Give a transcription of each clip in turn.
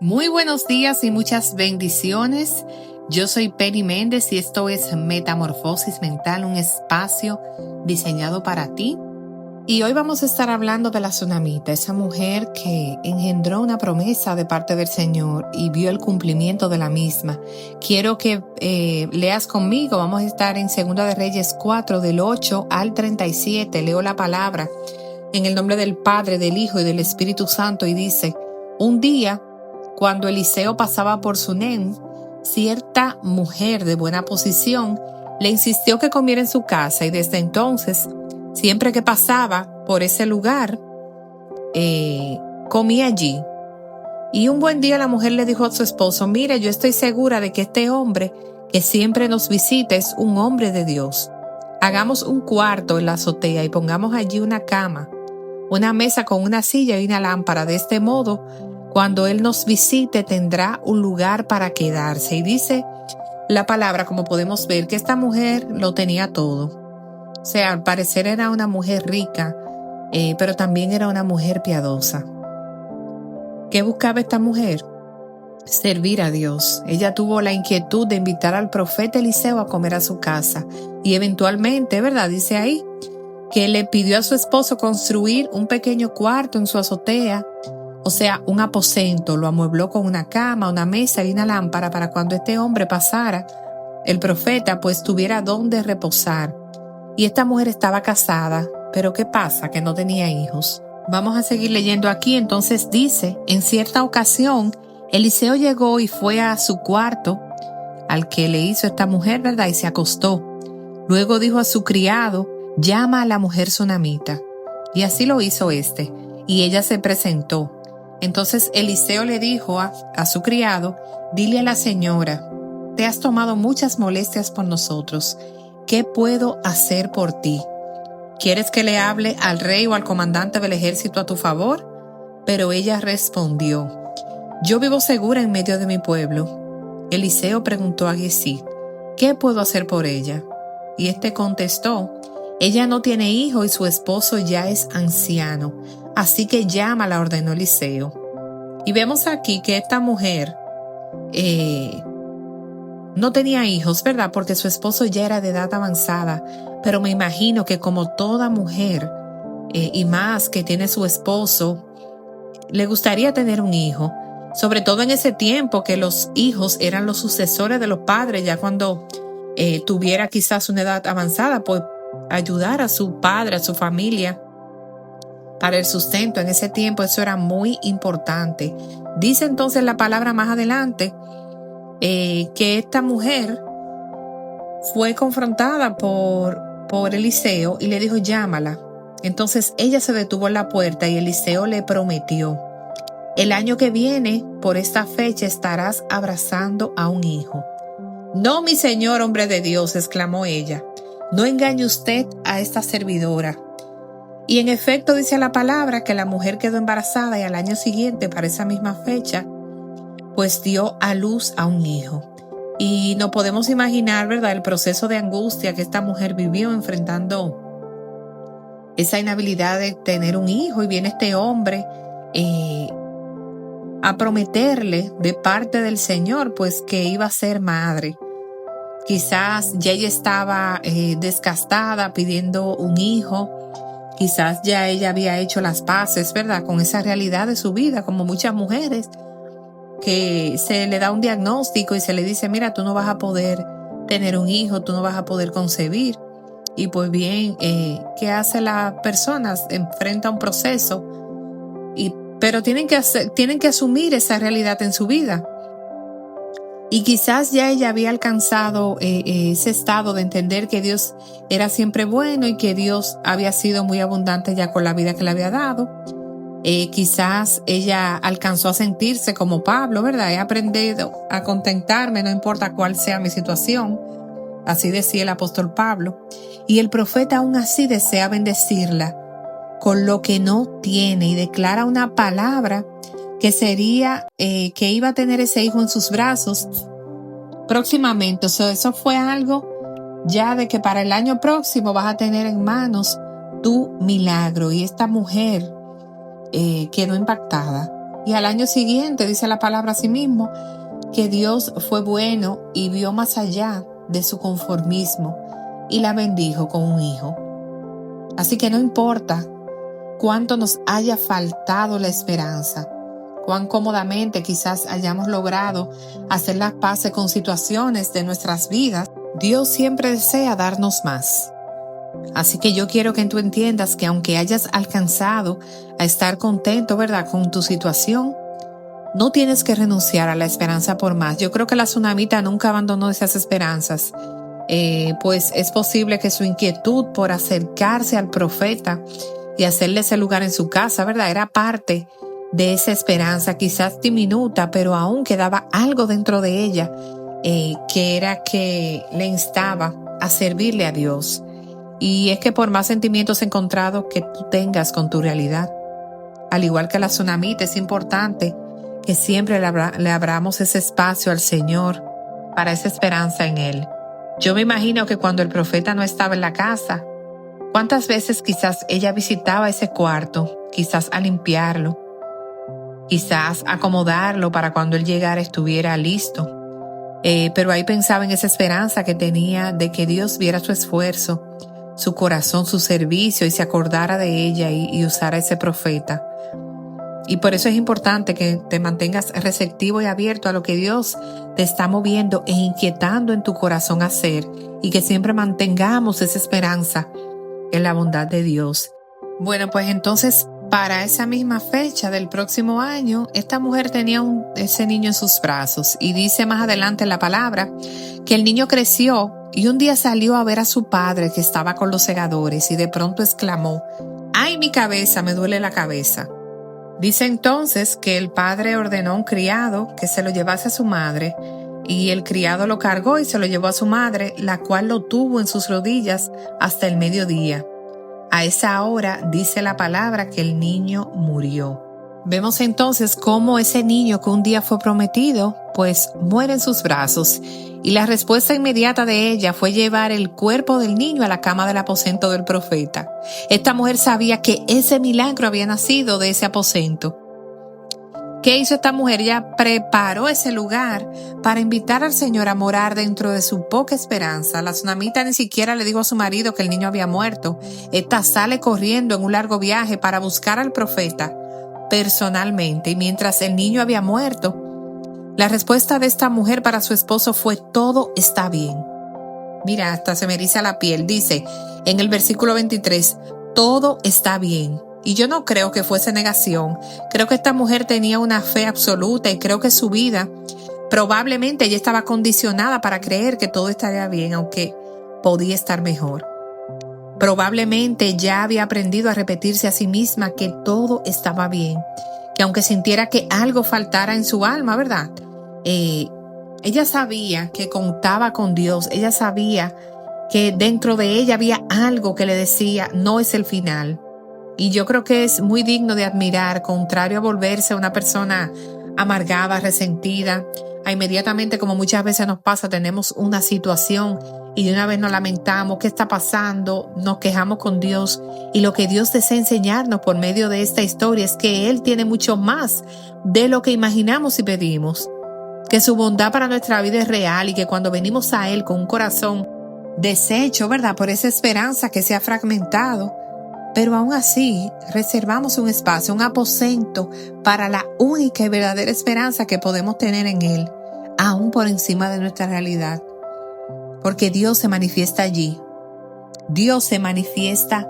Muy buenos días y muchas bendiciones. Yo soy Penny Méndez y esto es Metamorfosis Mental, un espacio diseñado para ti. Y hoy vamos a estar hablando de la tsunamita, esa mujer que engendró una promesa de parte del Señor y vio el cumplimiento de la misma. Quiero que leas conmigo, vamos a estar en 2 de Reyes 4, del 8 al 37. Leo la palabra en el nombre del Padre, del Hijo y del Espíritu Santo y dice: un día, cuando Eliseo pasaba por Sunem, cierta mujer de buena posición le insistió que comiera en su casa y desde entonces, siempre que pasaba por ese lugar, comía allí. Y un buen día la mujer le dijo a su esposo: mire, yo estoy segura de que este hombre que siempre nos visita es un hombre de Dios. Hagamos un cuarto en la azotea y pongamos allí una cama, una mesa con una silla y una lámpara. De este modo, cuando Él nos visite, tendrá un lugar para quedarse. Y dice la palabra, como podemos ver, que esta mujer lo tenía todo. O sea, al parecer era una mujer rica, pero también era una mujer piadosa. ¿Qué buscaba esta mujer? Servir a Dios. Ella tuvo la inquietud de invitar al profeta Eliseo a comer a su casa. Y eventualmente, ¿verdad? Dice ahí que le pidió a su esposo construir un pequeño cuarto en su azotea, o sea, un aposento. Lo amuebló con una cama, una mesa y una lámpara para cuando este hombre pasara, el profeta pues tuviera donde reposar. Y esta mujer estaba casada, pero ¿qué pasa? Que no tenía hijos. Vamos a seguir leyendo aquí. Entonces dice: en cierta ocasión, Eliseo llegó y fue a su cuarto, al que le hizo esta mujer, ¿verdad? Y se acostó. Luego dijo a su criado: llama a la mujer tsunamita. Y así lo hizo este, y ella se presentó. Entonces Eliseo le dijo a su criado: dile a la señora, te has tomado muchas molestias por nosotros. ¿Qué puedo hacer por ti? ¿Quieres que le hable al rey o al comandante del ejército a tu favor? Pero ella respondió: yo vivo segura en medio de mi pueblo. Eliseo preguntó a Giezi: ¿qué puedo hacer por ella? Y este contestó: ella no tiene hijo y su esposo ya es anciano, así que llámala, ordenó Eliseo. Y vemos aquí que esta mujer no tenía hijos, ¿verdad? Porque su esposo ya era de edad avanzada, pero me imagino que como toda mujer, y más que tiene su esposo, le gustaría tener un hijo, sobre todo en ese tiempo que los hijos eran los sucesores de los padres, ya cuando tuviera quizás una edad avanzada, pues ayudar a su padre, a su familia, para el sustento. En ese tiempo eso era muy importante. Dice entonces la palabra más adelante que esta mujer fue confrontada por Eliseo y le dijo: llámala. Entonces ella se detuvo en la puerta y Eliseo le prometió: el año que viene, por esta fecha, estarás abrazando a un hijo. No, mi señor, hombre de Dios, exclamó ella, no engañe usted a esta servidora. Y en efecto dice la palabra que la mujer quedó embarazada y al año siguiente, para esa misma fecha, pues dio a luz a un hijo. Y no podemos imaginar, ¿verdad?, el proceso de angustia que esta mujer vivió enfrentando esa inhabilidad de tener un hijo. Y viene este hombre a prometerle de parte del Señor pues que iba a ser madre. Quizás ya ella estaba desgastada pidiendo un hijo. Quizás ya ella había hecho las paces, ¿verdad?, con esa realidad de su vida, como muchas mujeres que se le da un diagnóstico y se le dice: mira, tú no vas a poder tener un hijo, tú no vas a poder concebir. Y pues bien, ¿qué hace la persona? Enfrenta un proceso, pero tienen que asumir esa realidad en su vida. Y quizás ya ella había alcanzado ese estado de entender que Dios era siempre bueno y que Dios había sido muy abundante ya con la vida que le había dado. Quizás ella alcanzó a sentirse como Pablo, ¿verdad? He aprendido a contentarme, no importa cuál sea mi situación. Así decía el apóstol Pablo. Y el profeta aún así desea bendecirla con lo que no tiene y declara una palabra que sería que iba a tener ese hijo en sus brazos próximamente. O sea, eso fue algo ya de que para el año próximo vas a tener en manos tu milagro. Y esta mujer quedó impactada. Y al año siguiente dice la palabra así mismo, que Dios fue bueno y vio más allá de su conformismo y la bendijo con un hijo. Así que no importa cuánto nos haya faltado la esperanza, cuán cómodamente quizás hayamos logrado hacer las paces con situaciones de nuestras vidas, Dios siempre desea darnos más. Así que yo quiero que tú entiendas que aunque hayas alcanzado a estar contento, ¿verdad?, con tu situación, no tienes que renunciar a la esperanza por más. Yo creo que la tsunamita nunca abandonó esas esperanzas. Pues es posible que su inquietud por acercarse al profeta y hacerle ese lugar en su casa, ¿verdad?, era parte de esa esperanza, quizás diminuta, pero aún quedaba algo dentro de ella que era que le instaba a servirle a Dios. Y es que por más sentimientos encontrados que tú tengas con tu realidad, al igual que la tsunamita, es importante que siempre le abramos ese espacio al Señor para esa esperanza en Él. Yo me imagino que cuando el profeta no estaba en la casa, ¿cuántas veces quizás ella visitaba ese cuarto, quizás a limpiarlo, quizás acomodarlo para cuando él llegara estuviera listo? Pero ahí pensaba en esa esperanza que tenía de que Dios viera su esfuerzo, su corazón, su servicio y se acordara de ella y usara ese profeta. Y por eso es importante que te mantengas receptivo y abierto a lo que Dios te está moviendo e inquietando en tu corazón a hacer, y que siempre mantengamos esa esperanza en la bondad de Dios. Bueno, pues entonces para esa misma fecha del próximo año, esta mujer tenía ese niño en sus brazos, y dice más adelante en la palabra que el niño creció y un día salió a ver a su padre que estaba con los segadores y de pronto exclamó: ¡ay, mi cabeza, me duele la cabeza! Dice entonces que el padre ordenó a un criado que se lo llevase a su madre, y el criado lo cargó y se lo llevó a su madre, la cual lo tuvo en sus rodillas hasta el mediodía. A esa hora dice la palabra que el niño murió. Vemos entonces cómo ese niño que un día fue prometido, pues muere en sus brazos, y la respuesta inmediata de ella fue llevar el cuerpo del niño a la cama del aposento del profeta. Esta mujer sabía que ese milagro había nacido de ese aposento. ¿Qué hizo esta mujer? Ella preparó ese lugar para invitar al Señor a morar dentro de su poca esperanza. La tsunamita ni siquiera le dijo a su marido que el niño había muerto. Esta sale corriendo en un largo viaje para buscar al profeta personalmente, y mientras el niño había muerto, la respuesta de esta mujer para su esposo fue: todo está bien. Mira, hasta se me eriza la piel. Dice en el versículo 23, todo está bien. Y yo no creo que fuese negación. Creo que esta mujer tenía una fe absoluta, y creo que su vida, probablemente ella estaba condicionada para creer que todo estaría bien, aunque podía estar mejor. Probablemente ya había aprendido a repetirse a sí misma que todo estaba bien, que aunque sintiera que algo faltara en su alma, ¿verdad? Ella sabía que contaba con Dios, ella sabía que dentro de ella había algo que le decía: no es el final. Y yo creo que es muy digno de admirar, contrario a volverse una persona amargada, resentida, a inmediatamente, como muchas veces nos pasa, tenemos una situación y de una vez nos lamentamos: ¿qué está pasando? Nos quejamos con Dios, y lo que Dios desea enseñarnos por medio de esta historia es que Él tiene mucho más de lo que imaginamos y pedimos, que su bondad para nuestra vida es real, y que cuando venimos a Él con un corazón deshecho, ¿verdad?, por esa esperanza que se ha fragmentado, pero aún así reservamos un espacio, un aposento para la única y verdadera esperanza que podemos tener en Él, aún por encima de nuestra realidad. Porque Dios se manifiesta allí. Dios se manifiesta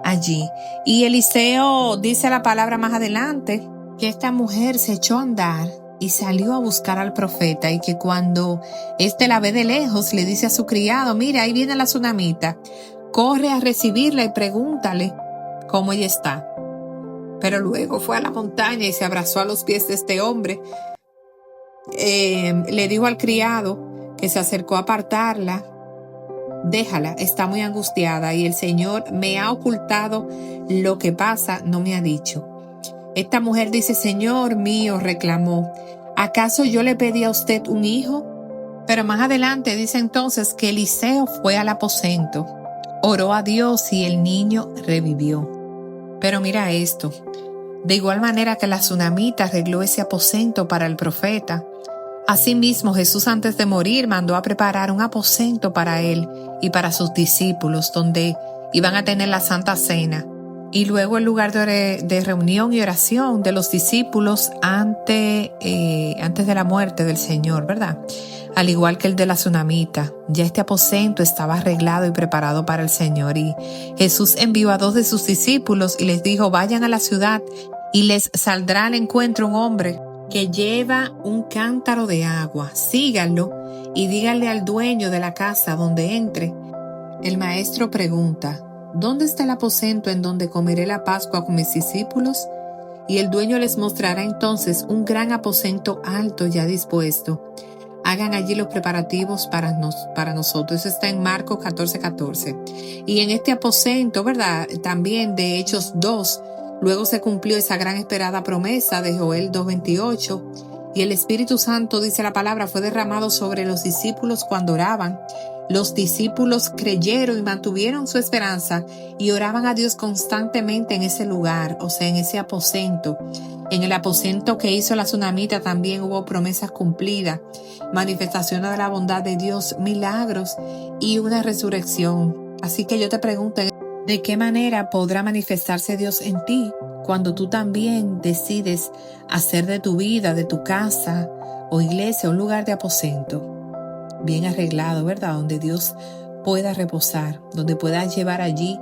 allí. Y Eliseo dice la palabra más adelante que esta mujer se echó a andar y salió a buscar al profeta, y que cuando éste la ve de lejos le dice a su criado: mira, ahí viene la tsunamita, corre a recibirla y pregúntale cómo ella está. Pero luego fue a la montaña y se abrazó a los pies de este hombre. Le dijo al criado que se acercó a apartarla: déjala, está muy angustiada, y el Señor me ha ocultado lo que pasa, no me ha dicho. Esta mujer dice: Señor mío, reclamó, ¿acaso yo le pedí a usted un hijo? Pero más adelante dice entonces que Eliseo fue al aposento, oró a Dios y el niño revivió. Pero mira esto, De igual manera que la tsunamita arregló ese aposento para el profeta, asimismo Jesús antes de morir mandó a preparar un aposento para él y para sus discípulos donde iban a tener la Santa Cena y luego el lugar de reunión y oración de los discípulos antes de la muerte del Señor, ¿verdad? Al igual que el de la tsunamita, ya este aposento estaba arreglado y preparado para el Señor y Jesús envió a 2 de sus discípulos y les dijo: vayan a la ciudad y les saldrá al encuentro un hombre que lleva un cántaro de agua. Síganlo y díganle al dueño de la casa donde entre: el maestro pregunta, ¿dónde está el aposento en donde comeré la Pascua con mis discípulos? Y el dueño les mostrará entonces un gran aposento alto ya dispuesto. Hagan allí los preparativos para nosotros. Eso está en Marcos 14:14. Y en este aposento, ¿verdad? También de Hechos 2, luego se cumplió esa gran esperada promesa de Joel 2:28. Y el Espíritu Santo, dice la palabra, fue derramado sobre los discípulos cuando oraban. Los discípulos creyeron y mantuvieron su esperanza y oraban a Dios constantemente en ese lugar, o sea, en ese aposento. En el aposento que hizo la tsunamita también hubo promesas cumplidas, manifestaciones de la bondad de Dios, milagros y una resurrección. Así que yo te pregunto, ¿de qué manera podrá manifestarse Dios en ti cuando tú también decides hacer de tu vida, de tu casa o iglesia un lugar de aposento? Bien arreglado, ¿verdad? Donde Dios pueda reposar, donde puedas llevar allí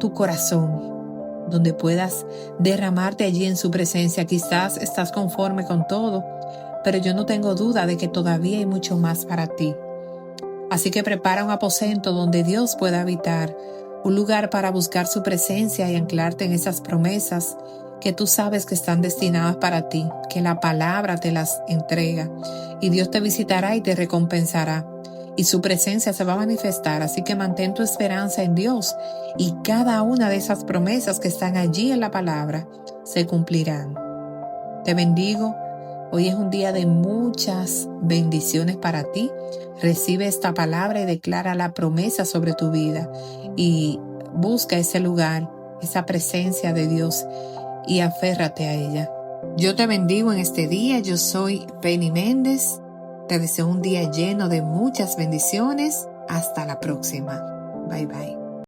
tu corazón, donde puedas derramarte allí en su presencia. Quizás estás conforme con todo, pero yo no tengo duda de que todavía hay mucho más para ti. Así que prepara un aposento donde Dios pueda habitar, un lugar para buscar su presencia y anclarte en esas promesas que tú sabes que están destinadas para ti, que la palabra te las entrega y Dios te visitará y te recompensará y su presencia se va a manifestar. Así que mantén tu esperanza en Dios y cada una de esas promesas que están allí en la palabra se cumplirán. Te bendigo. Hoy es un día de muchas bendiciones para ti. Recibe esta palabra y declara la promesa sobre tu vida y busca ese lugar, esa presencia de Dios y aférrate a ella. Yo te bendigo en este día. Yo soy Penny Méndez. Te deseo un día lleno de muchas bendiciones. Hasta la próxima. Bye bye.